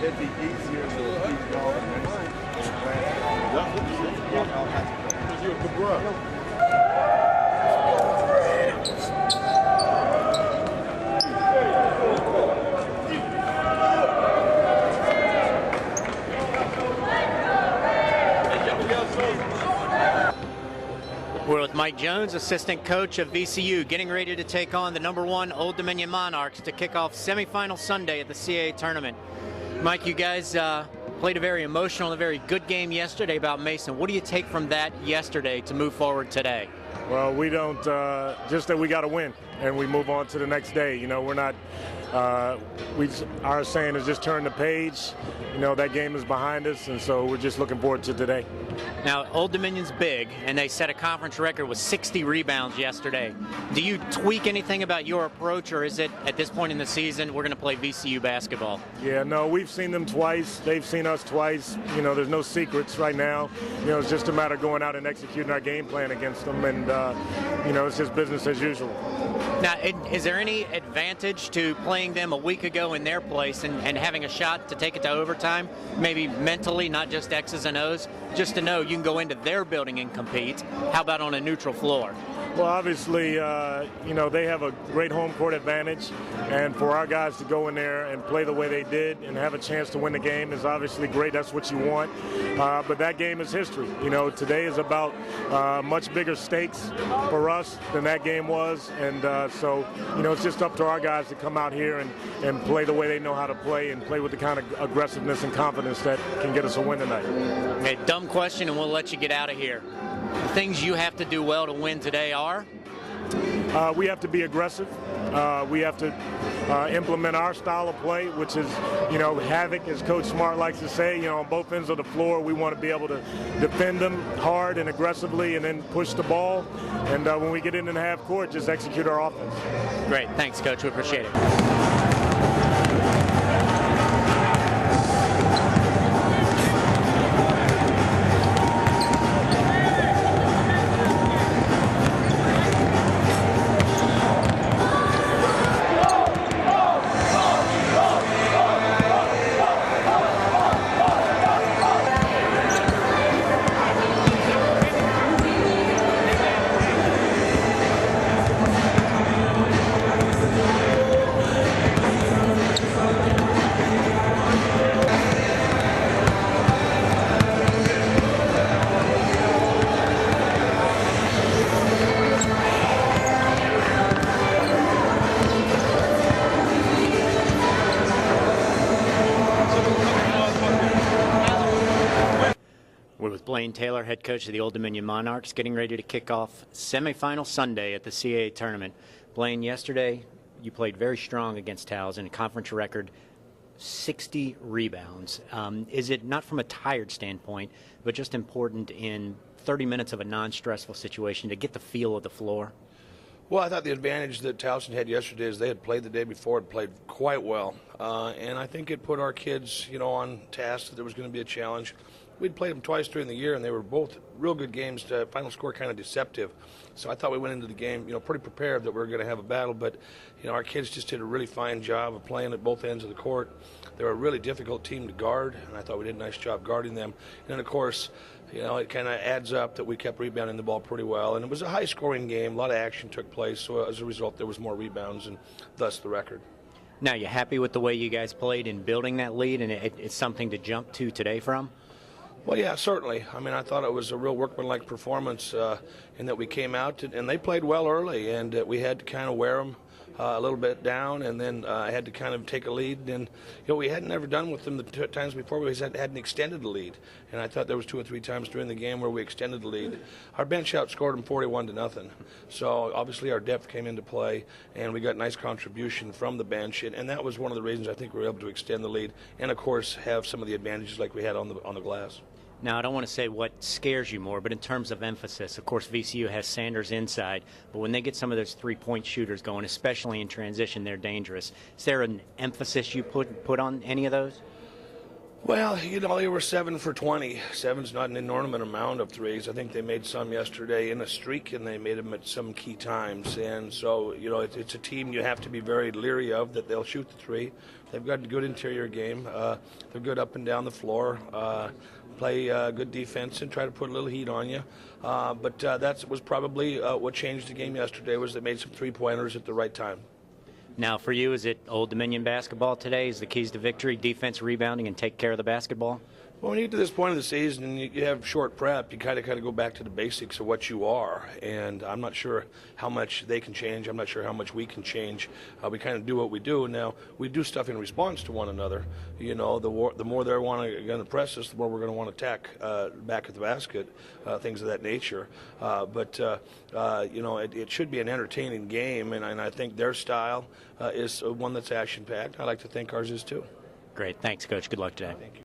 it'd be easier to keep going. You're a good brother. We're with Mike Jones, assistant coach of VCU, getting ready to take on the #1 Old Dominion Monarchs to kick off semifinal Sunday at the CAA tournament. Mike, you guys played a very emotional and a very good game yesterday about Mason. What do you take from that yesterday to move forward today? Well, we don't, just that we got to win and we move on to the next day. You know, we're not, our saying is just turn the page. You know, that game is behind us, and so we're just looking forward to today. Now, Old Dominion's big, and they set a conference record with 60 rebounds yesterday. Do you tweak anything about your approach, or is it, at this point in the season, we're going to play VCU basketball? Yeah, no, we've seen them twice. They've seen us twice. You know, there's no secrets right now. You know, it's just a matter of going out and executing our game plan against them, and, you know, it's just business as usual. Now, is there any advantage to playing them a week ago in their place and having a shot to take it to overtime, maybe mentally, not just X's and O's, just to know you can go into their building and compete? How about on a neutral floor? Well, obviously, you know, they have a great home court advantage, and for our guys to go in there and play the way they did and have a chance to win the game is obviously great. That's what you want. But that game is history. You know, today is about much bigger stakes for us than that game was, and so, you know, it's just up to our guys to come out here and play the way they know how to play and play with the kind of aggressiveness and confidence that can get us a win tonight. Okay, dumb question, and we'll let you get out of here. The things you have to do well to win today are? We have to be aggressive. We have to implement our style of play, which is, you know, havoc, as Coach Smart likes to say. You know, on both ends of the floor, we want to be able to defend them hard and aggressively and then push the ball. And when we get into the half court, just execute our offense. Great. Thanks, Coach. We appreciate it. Blaine Taylor, head coach of the Old Dominion Monarchs, getting ready to kick off semifinal Sunday at the CAA tournament. Blaine, yesterday you played very strong against Towson, a conference record, 60 rebounds. Is it not from a tired standpoint, but just important in 30 minutes of a non-stressful situation to get the feel of the floor? Well, I thought the advantage that Towson had yesterday is they had played the day before and played quite well. And I think it put our kids, you know, on task that there was going to be a challenge. We'd played them twice during the year, and they were both real good games. Final score kind of deceptive. So I thought we went into the game, you know, pretty prepared that we were going to have a battle. But, you know, our kids just did a really fine job of playing at both ends of the court. They were a really difficult team to guard, and I thought we did a nice job guarding them. And then, of course, you know, it kind of adds up that we kept rebounding the ball pretty well. And it was a high-scoring game. A lot of action took place. So as a result, there was more rebounds, and thus the record. Now, you happy with the way you guys played in building that lead, and it's something to jump to today from? Well, yeah, certainly. I mean, I thought it was a real workmanlike performance in that we came out and they played well early, and we had to kind of wear them a little bit down, and then I had to kind of take a lead. And, you know, we hadn't ever done with them the times before. We hadn't extended the lead, and I thought there was 2 or 3 times during the game where we extended the lead. Our bench outscored them 41-0. So obviously our depth came into play, and we got nice contribution from the bench, and that was one of the reasons I think we were able to extend the lead, and of course have some of the advantages like we had on the glass. Now, I don't want to say what scares you more, but in terms of emphasis, of course, VCU has Sanders inside, but when they get some of those three-point shooters going, especially in transition, they're dangerous. Is there an emphasis you put on any of those? Well, they were 7 for 20. Seven's not an inordinate amount of threes. I think they made some yesterday in a streak, and they made them at some key times. And so, it's a team you have to be very leery of, that they'll shoot the three. They've got a good interior game. They're good up and down the floor. Play good defense and try to put a little heat on you. But that was probably what changed the game yesterday, was they made some three-pointers at the right time. Now, for you, is it Old Dominion basketball today? Is the keys to victory defense, rebounding, and take care of the basketball? Well, when you get to this point of the season and you have short prep, you kind of go back to the basics of what you are. And I'm not sure how much they can change. I'm not sure how much we can change. We kind of do what we do. Now, we do stuff in response to one another. The more they're going to press us, the more we're going to want to attack back at the basket, things of that nature. It should be an entertaining game, and I think their style is one that's action-packed. I like to think ours is too. Great. Thanks, Coach. Good luck today. Thank you.